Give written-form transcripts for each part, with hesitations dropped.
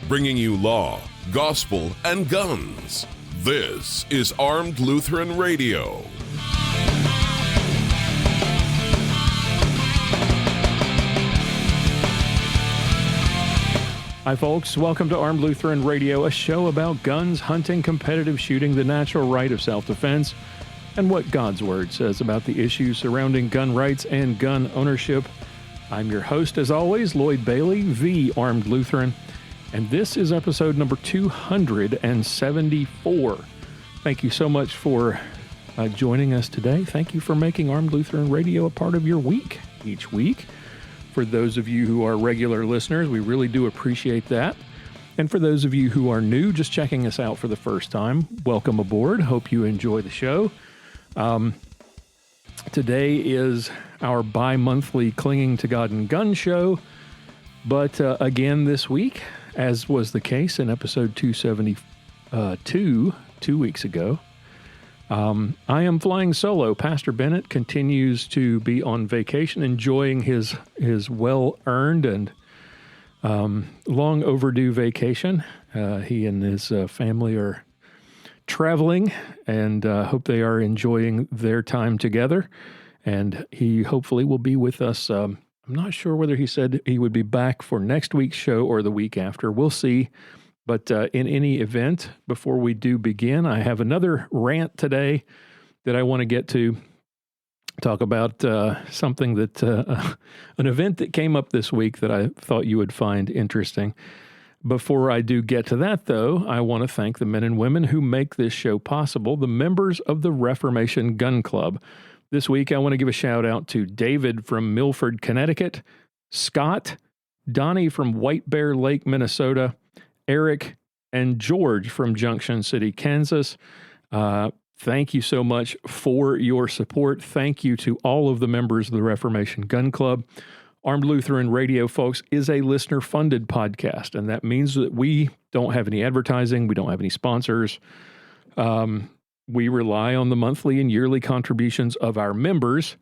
bringing you law, gospel, and guns. This is Armed Lutheran Radio. Hi folks, welcome to Armed Lutheran Radio, a show about guns, hunting, competitive shooting, the natural right of self-defense, and what God's Word says about the issues surrounding gun rights and gun ownership. I'm your host, as always, Lloyd Bailey, the Armed Lutheran, and this is episode number 274. Thank you so much for joining us today. Thank you for making Armed Lutheran Radio a part of your week each week. For those of you who are regular listeners, we really do appreciate that. And for those of you who are new, just checking us out for the first time, welcome aboard. Hope you enjoy the show. Today is our bi-monthly Clinging to God and Gun show. But again this week, as was the case in episode 272, 2 weeks ago, I am flying solo. Pastor Bennett continues to be on vacation, enjoying his well-earned and long overdue vacation. He and his family are traveling, and hope they are enjoying their time together. And he hopefully will be with us. I'm not sure whether he said he would be back for next week's show or the week after. We'll see. But in any event, before we do begin, I have another rant today that I want to get to, talk about something that, an event that came up this week that I thought you would find interesting. Before I do get to that, though, I want to thank the men and women who make this show possible, the members of the Reformation Gun Club. This week, I want to give a shout out to David from Milford, Connecticut, Scott, Donnie from White Bear Lake, Minnesota, Eric, and George from Junction City, Kansas. Thank you so much for your support. Thank you to all of the members of the Reformation Gun Club. Armed Lutheran Radio, folks, is a listener-funded podcast, and that means that we don't have any advertising, we don't have any sponsors. We rely on the monthly and yearly contributions of our members,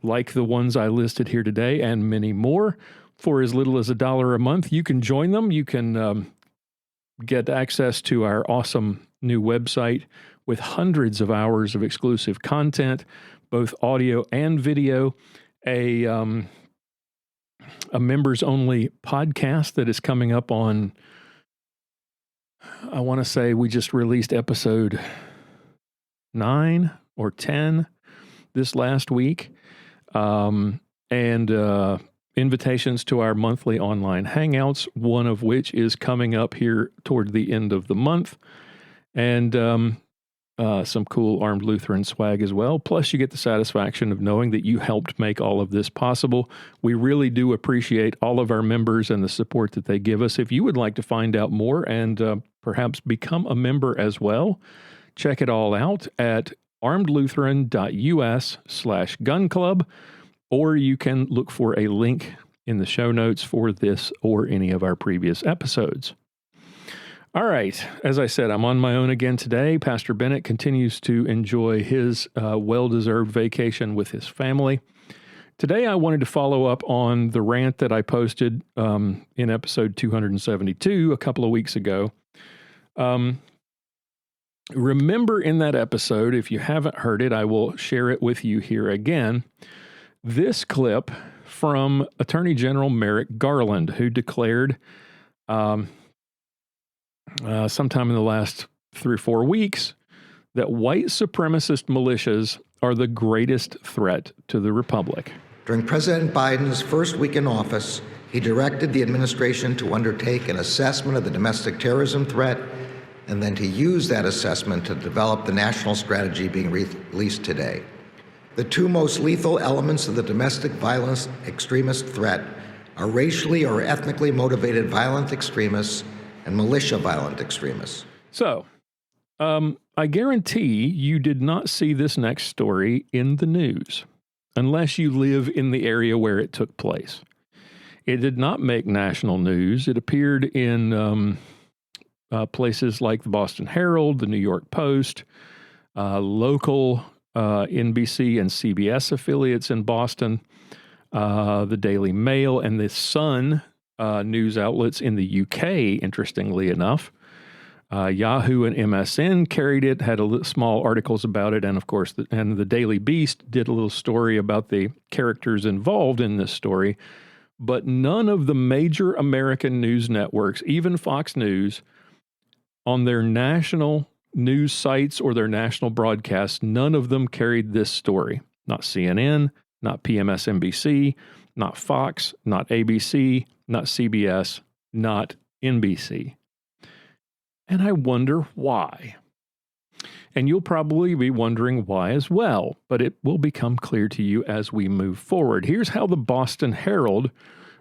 like the ones I listed here today, and many more. For as little as $1 a month, you can join them. You can get access to our awesome new website with hundreds of hours of exclusive content, both audio and video, a members-only podcast that is coming up on, I want to say we just released episode 9 or 10 this last week, and invitations to our monthly online hangouts, one of which is coming up here toward the end of the month, and some cool Armed Lutheran swag as well. Plus, you get the satisfaction of knowing that you helped make all of this possible. We really do appreciate all of our members and the support that they give us. If you would like to find out more and perhaps become a member as well, check it all out at armedlutheran.us/gun club. Or you can look for a link in the show notes for this or any of our previous episodes. All right. As I said, I'm on my own again today. Pastor Bennett continues to enjoy his well-deserved vacation with his family. Today, I wanted to follow up on the rant that I posted in episode 272 a couple of weeks ago. Remember in that episode, if you haven't heard it, I will share it with you here again. This clip from Attorney General Merrick Garland, who declared sometime in the last 3 or 4 weeks that white supremacist militias are the greatest threat to the republic. During President Biden's first week in office, he directed the administration to undertake an assessment of the domestic terrorism threat and then to use that assessment to develop the national strategy being released today. The two most lethal elements of the domestic violence extremist threat are racially or ethnically motivated violent extremists and militia violent extremists. So, I guarantee you did not see this next story in the news, unless you live in the area where it took place. It did not make national news. It appeared in places like the Boston Herald, the New York Post, local NBC and CBS affiliates in Boston, the Daily Mail, and the Sun news outlets in the UK, interestingly enough. Yahoo and MSN carried it, had small articles about it, and of course, the Daily Beast did a little story about the characters involved in this story. But none of the major American news networks, even Fox News, on their national news sites or their national broadcasts, none of them carried this story. Not CNN, not PMSNBC, not Fox, not ABC, not CBS, not NBC. And I wonder why. And you'll probably be wondering why as well, but it will become clear to you as we move forward. Here's how the Boston Herald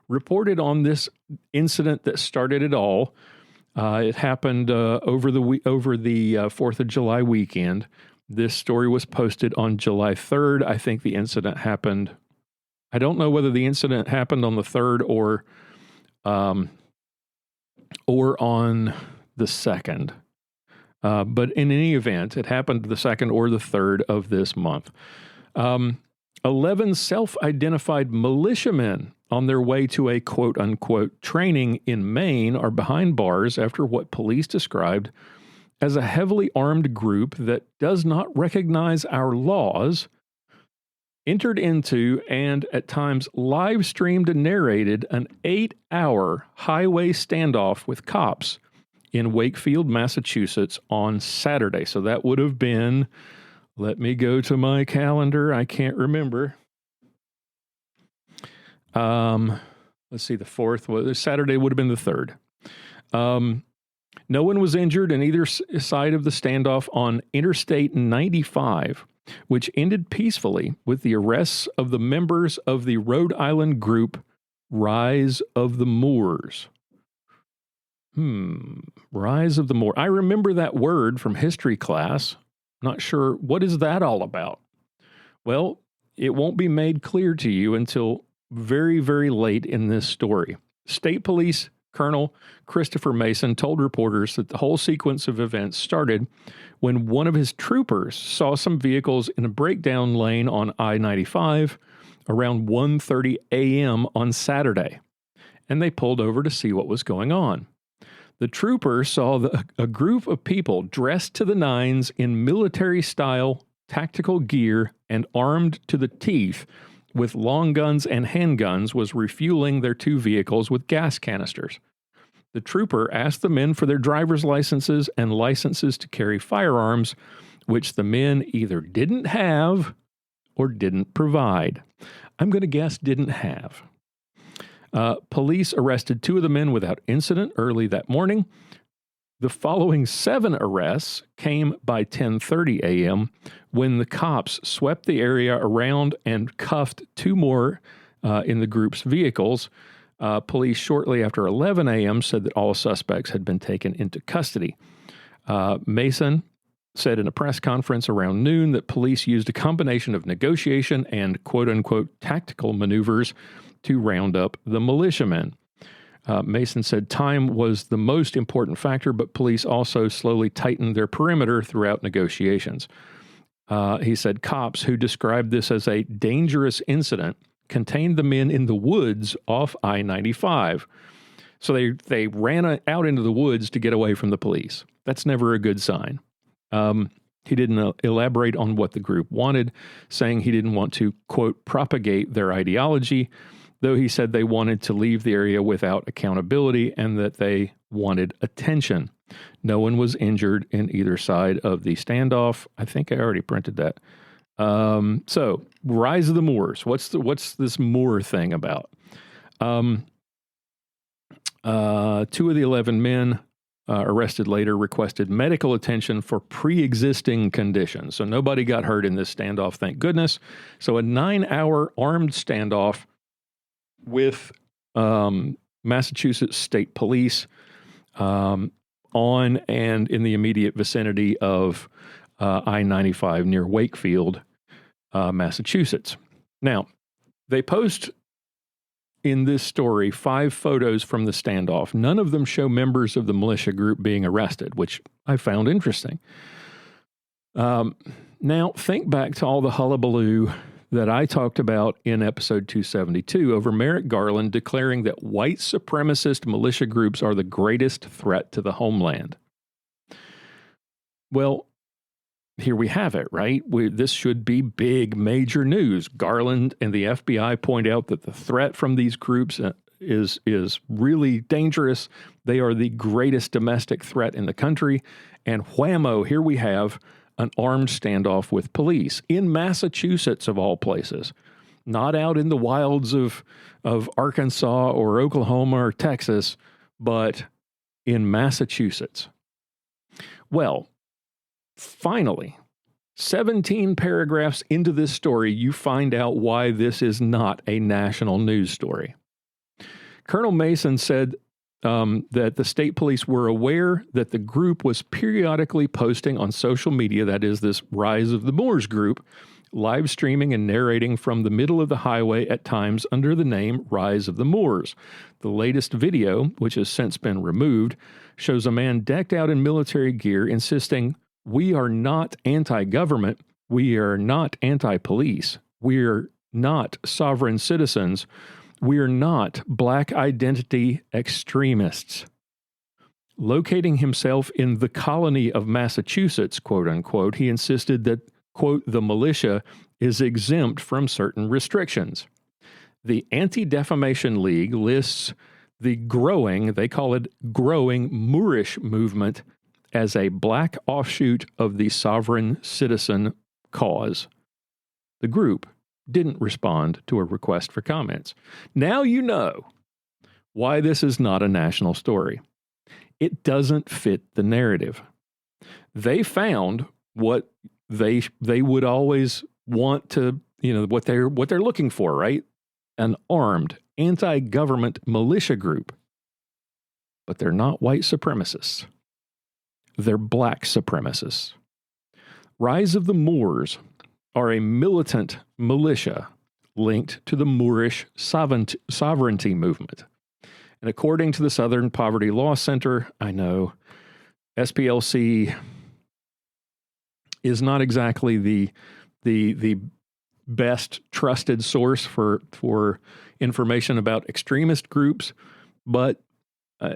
reported on this incident that started it all. It happened over the 4th of July weekend. This story was posted on July 3rd. I think the incident happened. I don't know whether the incident happened on the 3rd or on the 2nd. But in any event, it happened the 2nd or the 3rd of this month. 11 self-identified militiamen on their way to a quote-unquote training in Maine are behind bars after what police described as a heavily armed group that does not recognize our laws, entered into and at times live-streamed and narrated an 8-hour highway standoff with cops in Wakefield, Massachusetts on Saturday. So that would have been, let me go to my calendar, I can't remember. Let's see, the 4th, Saturday would have been the 3rd. No one was injured in either side of the standoff on Interstate 95, which ended peacefully with the arrests of the members of the Rhode Island group Rise of the Moors. Rise of the Moors. I remember that word from history class. Not sure, what is that all about? Well, it won't be made clear to you until very, very late in this story. State Police Colonel Christopher Mason told reporters that the whole sequence of events started when one of his troopers saw some vehicles in a breakdown lane on I-95 around 1:30 a.m. on Saturday, and they pulled over to see what was going on. The trooper saw a group of people dressed to the nines in military-style tactical gear and armed to the teeth with long guns and handguns was refueling their two vehicles with gas canisters. The trooper asked the men for their driver's licenses and licenses to carry firearms, which the men either didn't have or didn't provide. I'm going to guess didn't have. Police arrested 2 of the men without incident early that morning. The following 7 arrests came by 10:30 a.m. when the cops swept the area around and cuffed 2 more in the group's vehicles. Police shortly after 11 a.m. said that all suspects had been taken into custody. Mason said in a press conference around noon that police used a combination of negotiation and quote-unquote tactical maneuvers to round up the militiamen. Mason said time was the most important factor, but police also slowly tightened their perimeter throughout negotiations. He said cops who described this as a dangerous incident contained the men in the woods off I-95. So they ran out into the woods to get away from the police. That's never a good sign. He didn't elaborate on what the group wanted, saying he didn't want to, quote, propagate their ideology, though he said they wanted to leave the area without accountability and that they wanted attention. No one was injured in either side of the standoff. I think I already printed that. So, Rise of the Moors. What's this Moor thing about? 2 of the 11 men arrested later requested medical attention for pre-existing conditions. So nobody got hurt in this standoff, thank goodness. So a 9-hour armed standoff with Massachusetts State Police on and in the immediate vicinity of I-95 near Wakefield, Massachusetts. Now, they post in this story 5 photos from the standoff. None of them show members of the militia group being arrested, which I found interesting. Now, think back to all the hullabaloo that I talked about in episode 272 over Merrick Garland declaring that white supremacist militia groups are the greatest threat to the homeland. Well, here we have it, right? This should be big, major news. Garland and the FBI point out that the threat from these groups is really dangerous. They are the greatest domestic threat in the country. And whammo, here we have an armed standoff with police in Massachusetts, of all places. Not out in the wilds of Arkansas or Oklahoma or Texas, but in Massachusetts. Well, finally, 17 paragraphs into this story, you find out why this is not a national news story. Colonel Mason said that the state police were aware that the group was periodically posting on social media, that is, this Rise of the Moors group, live streaming and narrating from the middle of the highway at times under the name Rise of the Moors. The latest video, which has since been removed, shows a man decked out in military gear insisting, "We are not anti-government, we are not anti-police, we are not sovereign citizens, we are not black identity extremists." Locating himself in the colony of Massachusetts, quote unquote, he insisted that, quote, the militia is exempt from certain restrictions. The Anti-Defamation League lists the growing, they call it growing Moorish movement as a black offshoot of the sovereign citizen cause. The group didn't respond to a request for comments. Now you know why this is not a national story. It doesn't fit the narrative. They found what they would always want to, what they're looking for, right? An armed anti-government militia group. But they're not white supremacists. They're black supremacists. Rise of the Moors are a militant militia linked to the Moorish sovereignty movement. And according to the Southern Poverty Law Center, I know SPLC is not exactly the best trusted source for information about extremist groups, but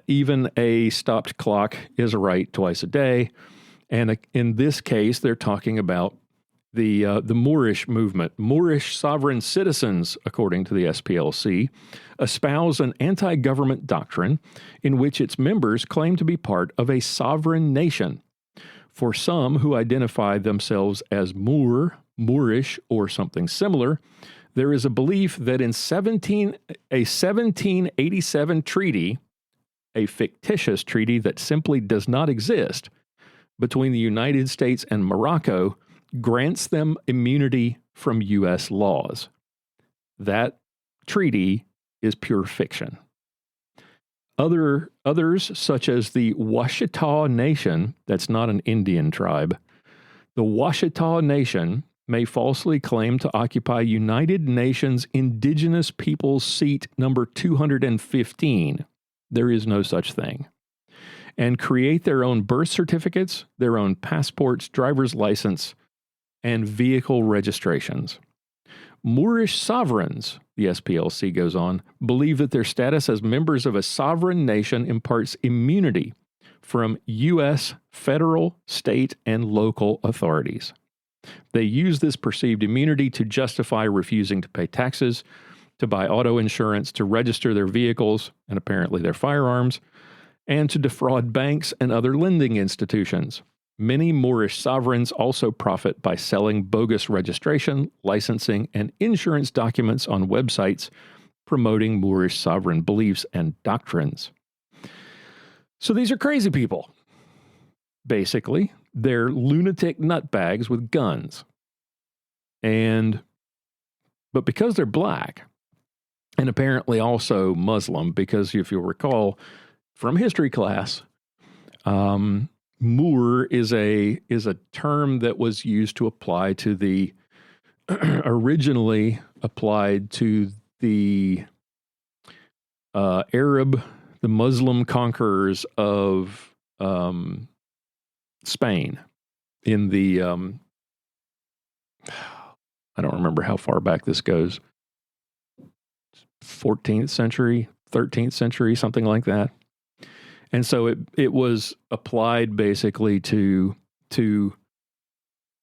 even a stopped clock is right twice a day. And in this case, they're talking about the Moorish movement. Moorish sovereign citizens, according to the SPLC, espouse an anti-government doctrine in which its members claim to be part of a sovereign nation. For some who identify themselves as Moorish, or something similar, there is a belief that in a 1787 treaty, a fictitious treaty that simply does not exist, between the United States and Morocco, grants them immunity from U.S. laws. That treaty is pure fiction. Others, such as the Washita Nation, that's not an Indian tribe, the Washita Nation may falsely claim to occupy United Nations Indigenous Peoples seat number 215. There is no such thing. And create their own birth certificates, their own passports, driver's license, and vehicle registrations. Moorish sovereigns, the SPLC goes on, believe that their status as members of a sovereign nation imparts immunity from U.S. federal, state, and local authorities. They use this perceived immunity to justify refusing to pay taxes, to buy auto insurance, to register their vehicles, and apparently their firearms, and to defraud banks and other lending institutions. Many Moorish sovereigns also profit by selling bogus registration, licensing, and insurance documents on websites promoting Moorish sovereign beliefs and doctrines. So these are crazy people. Basically, they're lunatic nutbags with guns. But because they're black, and apparently also Muslim, because if you'll recall from history class, Moor is a term that was used to apply to the originally applied to the Arab, the Muslim conquerors of Spain in the I don't remember how far back this goes. 14th century, 13th century, something like that. And so it was applied basically to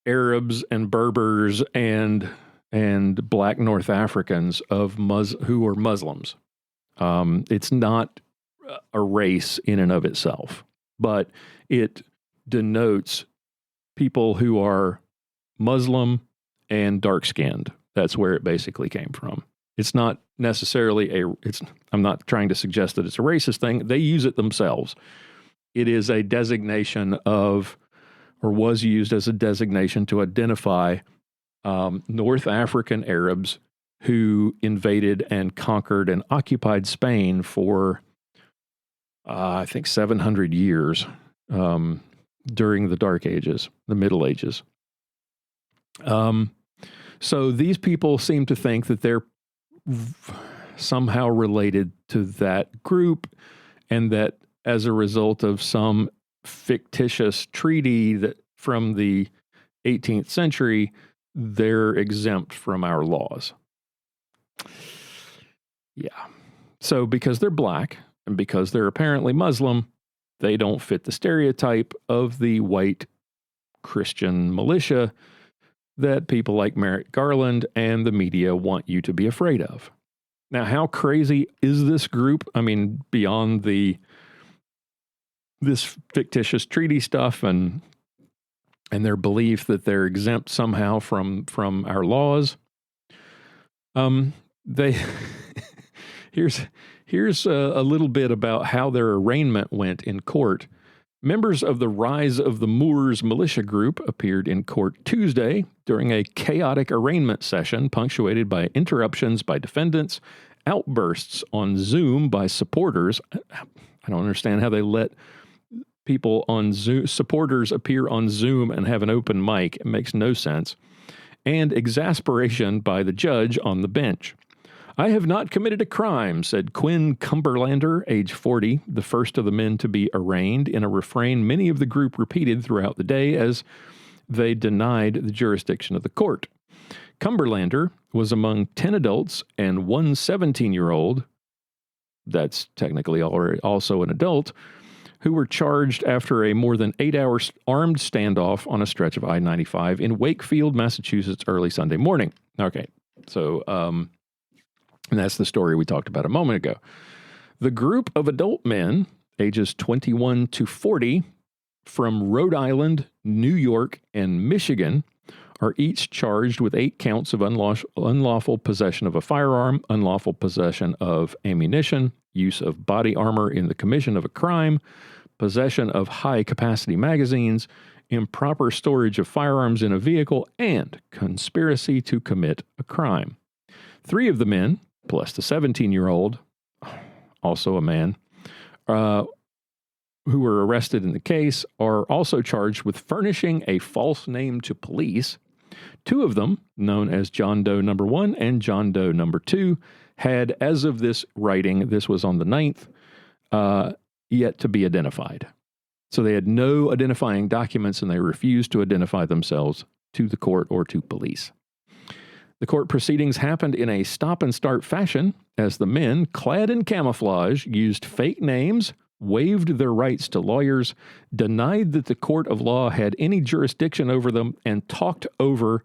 Arabs and Berbers and black North Africans who were Muslims. It's not a race in and of itself, but it denotes people who are Muslim and dark-skinned. That's where it basically came from. It's not necessarily I'm not trying to suggest that it's a racist thing. They use it themselves. It is a designation or was used as a designation to identify North African Arabs who invaded and conquered and occupied Spain for, I think, 700 years during the Dark Ages, the Middle Ages. So these people seem to think that they're somehow related to that group, and that as a result of some fictitious treaty that from the 18th century, they're exempt from our laws. Yeah. So because they're black and because they're apparently Muslim, they don't fit the stereotype of the white Christian militia that people like Merrick Garland and the media want you to be afraid of. Now, how crazy is this group? I mean, beyond this fictitious treaty stuff and their belief that they're exempt somehow from our laws. Here's a little bit about how their arraignment went in court. Members of the Rise of the Moors militia group appeared in court Tuesday during a chaotic arraignment session punctuated by interruptions by defendants, outbursts on Zoom by supporters. I don't understand how they let people on Zoom, supporters appear on Zoom and have an open mic. It makes no sense. And exasperation by the judge on the bench. "I have not committed a crime," said Quinn Cumberlander, age 40, the first of the men to be arraigned, in a refrain many of the group repeated throughout the day as they denied the jurisdiction of the court. Cumberlander was among 10 adults and one 17-year-old, that's technically also an adult, who were charged after a more than 8-hour armed standoff on a stretch of I-95 in Wakefield, Massachusetts, early Sunday morning. Okay, so and that's the story we talked about a moment ago. The group of adult men, ages 21 to 40, from Rhode Island, New York, and Michigan, are each charged with 8 counts of unlawful possession of a firearm, unlawful possession of ammunition, use of body armor in the commission of a crime, possession of high-capacity magazines, improper storage of firearms in a vehicle, and conspiracy to commit a crime. 3 of the men, plus the 17-year-old, also a man, who were arrested in the case, are also charged with furnishing a false name to police. 2 of them, known as John Doe number 1 and John Doe number 2, had, as of this writing, this was on the 9th, yet to be identified. So they had no identifying documents, and they refused to identify themselves to the court or to police. The court proceedings happened in a stop-and-start fashion as the men, clad in camouflage, used fake names, waived their rights to lawyers, denied that the court of law had any jurisdiction over them, and talked over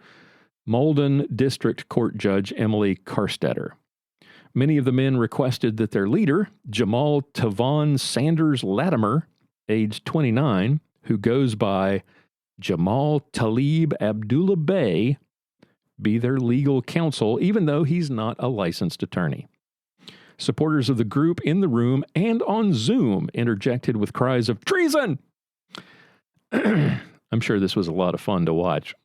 Malden District Court Judge Emily Carstetter. Many of the men requested that their leader, Jamal Tavon Sanders Latimer, age 29, who goes by Jamal Talib Abdullah Bey, be their legal counsel, even though he's not a licensed attorney. Supporters of the group in the room and on Zoom interjected with cries of treason. I'm sure this was a lot of fun to watch.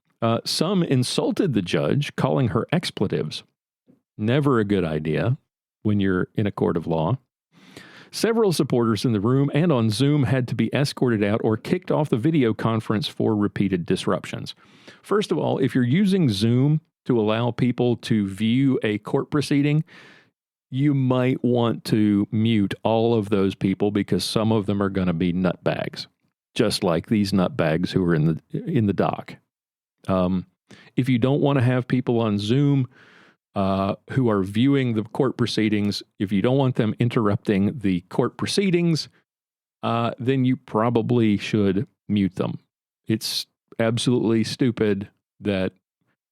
Some insulted the judge, calling her expletives. Never a good idea when you're in a court of law. Several supporters in the room and on Zoom had to be escorted out or kicked off the video conference for repeated disruptions. First of all, if you're using Zoom to allow people to view a court proceeding, you might want to mute all of those people because some of them are going to be nutbags, just like these nutbags who are in the dock. If you don't want to have people on Zoom who are viewing the court proceedings, if you don't want them interrupting the court proceedings, then you probably should mute them. It's absolutely stupid that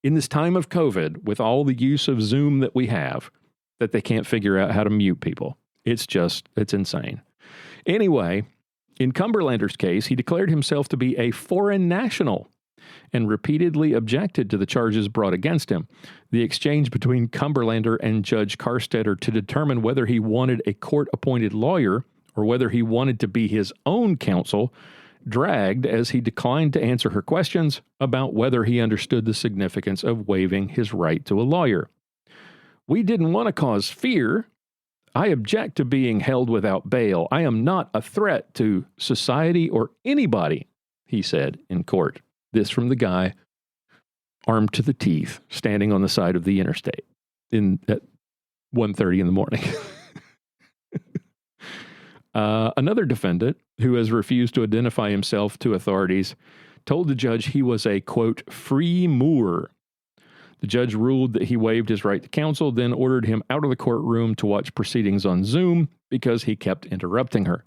in this time of COVID, with all the use of Zoom that we have, that they can't figure out how to mute people. It's insane. Anyway, in Cumberlander's case, he declared himself to be a foreign national and repeatedly objected to the charges brought against him. The exchange between Cumberlander and Judge Carstetter to determine whether he wanted a court-appointed lawyer or whether he wanted to be his own counsel dragged as he declined to answer her questions about whether he understood the significance of waiving his right to a lawyer. We didn't want to cause fear. I object to being held without bail. I am not a threat to society or anybody, he said in court. This from the guy armed to the teeth, standing on the side of the interstate at 1:30 in the morning. Another defendant, who has refused to identify himself to authorities, told the judge he was a, quote, free Moor. The judge ruled that he waived his right to counsel, then ordered him out of the courtroom to watch proceedings on Zoom because he kept interrupting her.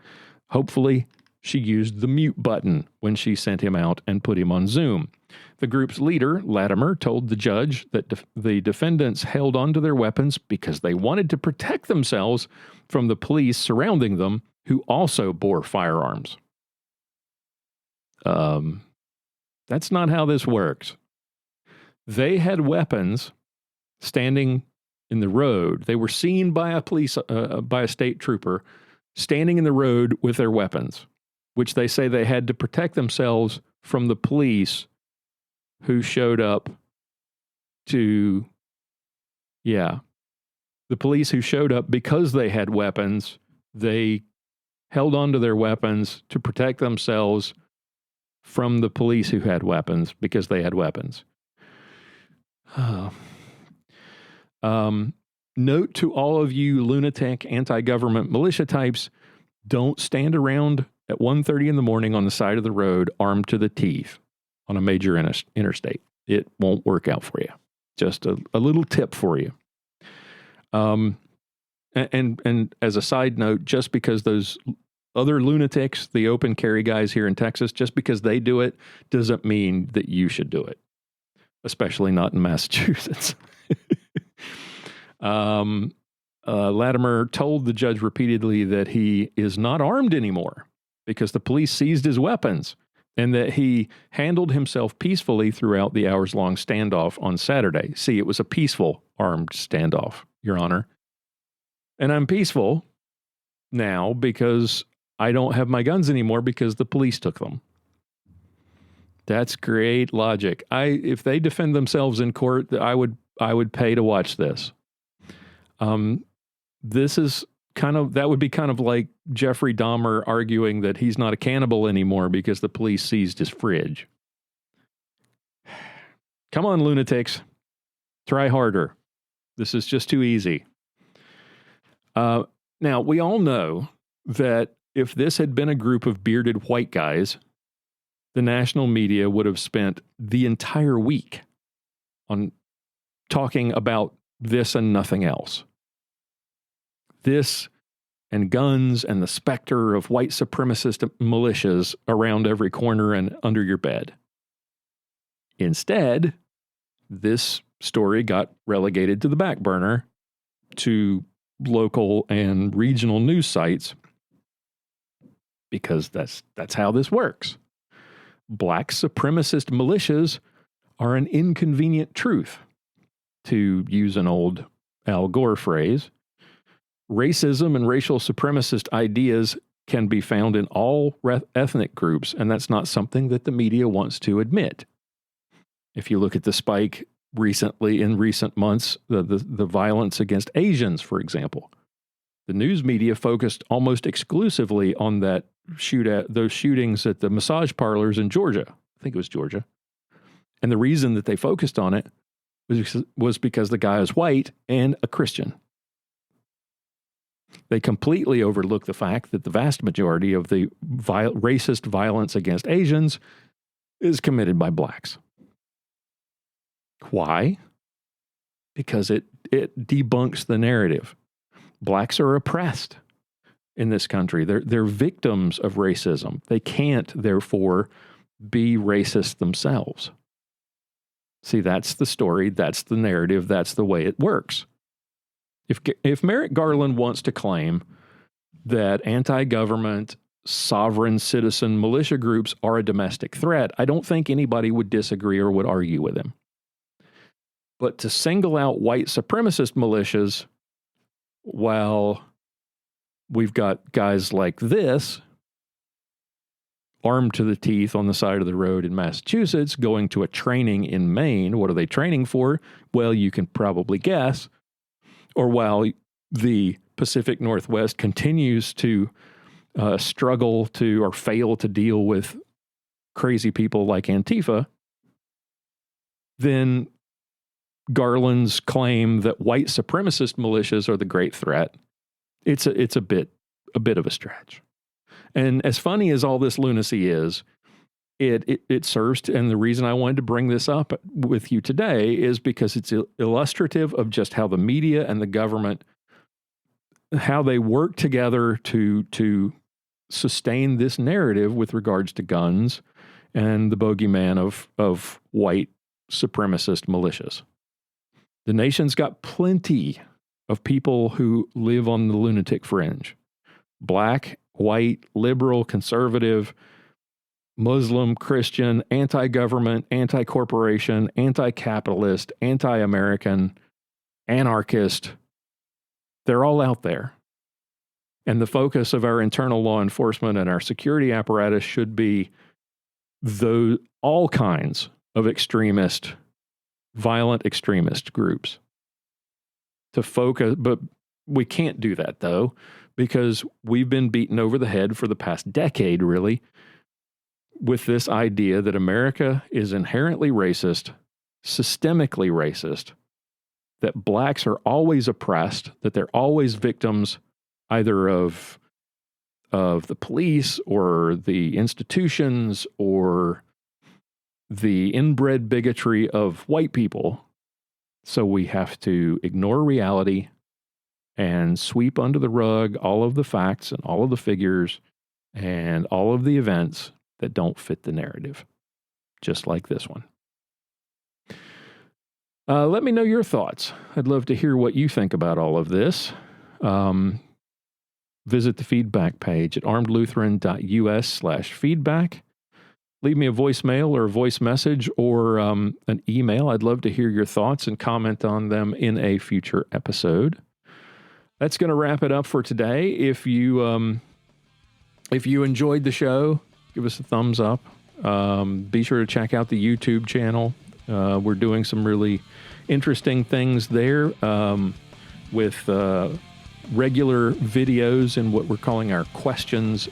Hopefully, she used the mute button when she sent him out and put him on Zoom. The group's leader, Latimer, told the judge that the defendants held onto their weapons because they wanted to protect themselves from the police surrounding them, who also bore firearms. That's not how this works. They had weapons standing in the road. They were seen by a state trooper standing in the road with their weapons, which they say they had to protect themselves from the police who showed up the police who showed up because they had weapons. They held onto their weapons to protect themselves from the police who had weapons because they had weapons. Note to all of you lunatic anti-government militia types, don't stand around at 1:30 in the morning on the side of the road armed to the teeth on a major interstate. It won't work out for you. Just a little tip for you. And as a side note, just because those other lunatics, the open carry guys here in Texas, just because they do it doesn't mean that you should do it, especially not in Massachusetts. Latimer told the judge repeatedly that he is not armed anymore because the police seized his weapons, and that he handled himself peacefully throughout the hours-long standoff on Saturday. See, it was a peaceful armed standoff, Your Honor. And I'm peaceful now because I don't have my guns anymore because the police took them. That's great logic. If they defend themselves in court, I would pay to watch this. This is that would be kind of like Jeffrey Dahmer arguing that he's not a cannibal anymore because the police seized his fridge. Come on, lunatics. Try harder. This is just too easy. Now, we all know that if this had been a group of bearded white guys, the national media would have spent the entire week on talking about this and nothing else. This and guns and the specter of white supremacist militias around every corner and under your bed. Instead, this story got relegated to the back burner to local and regional news sites because that's how this works. Black supremacist militias are an inconvenient truth, to use an old Al Gore phrase. Racism and racial supremacist ideas can be found in all ethnic groups, and that's not something that the media wants to admit. If you look at the spike in recent months, the violence against Asians, for example, the news media focused almost exclusively on those shootings at the massage parlors in Georgia. I think it was Georgia. And the reason that they focused on it was because the guy is white and a Christian. They completely overlook the fact that the vast majority of the racist violence against Asians is committed by blacks. Why? Because it debunks the narrative. Blacks are oppressed in this country. They're victims of racism. They can't, therefore, be racist themselves. See, that's the story, that's the narrative, that's the way it works. If Merrick Garland wants to claim that anti-government, sovereign citizen militia groups are a domestic threat, I don't think anybody would disagree or would argue with him. But to single out white supremacist militias, while we've got guys like this, armed to the teeth on the side of the road in Massachusetts, going to a training in Maine. What are they training for? Well, you can probably guess. Or while the Pacific Northwest continues to struggle to or fail to deal with crazy people like Antifa, then Garland's claim that white supremacist militias are the great threat, it's a bit of a stretch. And as funny as all this lunacy is, it serves to, and the reason I wanted to bring this up with you today is because it's illustrative of just how the media and the government, how they work together to sustain this narrative with regards to guns and the bogeyman of white supremacist militias. The nation's got plenty of people who live on the lunatic fringe. Black, white, liberal, conservative, Muslim, Christian, anti-government, anti-corporation, anti-capitalist, anti-American, anarchist. They're all out there. And the focus of our internal law enforcement and our security apparatus should be all kinds of extremist, violent extremist groups to focus. But we can't do that, though, because we've been beaten over the head for the past decade, really, with this idea that America is inherently racist, systemically racist, that blacks are always oppressed, that they're always victims either of the police or the institutions or the inbred bigotry of white people. So we have to ignore reality and sweep under the rug all of the facts and all of the figures and all of the events that don't fit the narrative, just like this one. Let me know your thoughts. I'd love to hear what you think about all of this. Visit the feedback page at armedlutheran.us/feedback. Leave me a voicemail or a voice message or an email. I'd love to hear your thoughts and comment on them in a future episode. That's going to wrap it up for today. If you enjoyed the show, give us a thumbs up. Be sure to check out the YouTube channel. We're doing some really interesting things there with regular videos in what we're calling our questions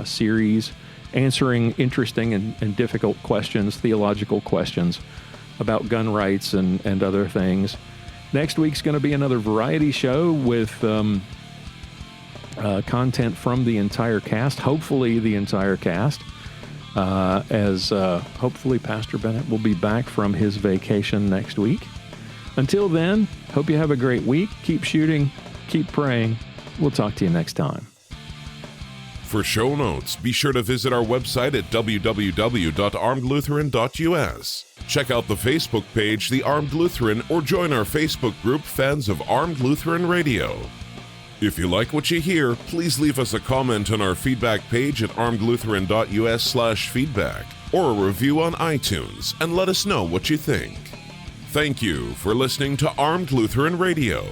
series, answering interesting and difficult questions, theological questions about gun rights and other things. Next week's going to be another variety show with content from the entire cast, hopefully the entire cast, as hopefully Pastor Bennett will be back from his vacation next week. Until then, hope you have a great week. Keep shooting, keep praying. We'll talk to you next time. For show notes, be sure to visit our website at www.armedlutheran.us. Check out the Facebook page, The Armed Lutheran, or join our Facebook group, Fans of Armed Lutheran Radio. If you like what you hear, please leave us a comment on our feedback page at armedlutheran.us/feedback or a review on iTunes and let us know what you think. Thank you for listening to Armed Lutheran Radio,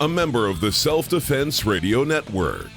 a member of the Self-Defense Radio Network.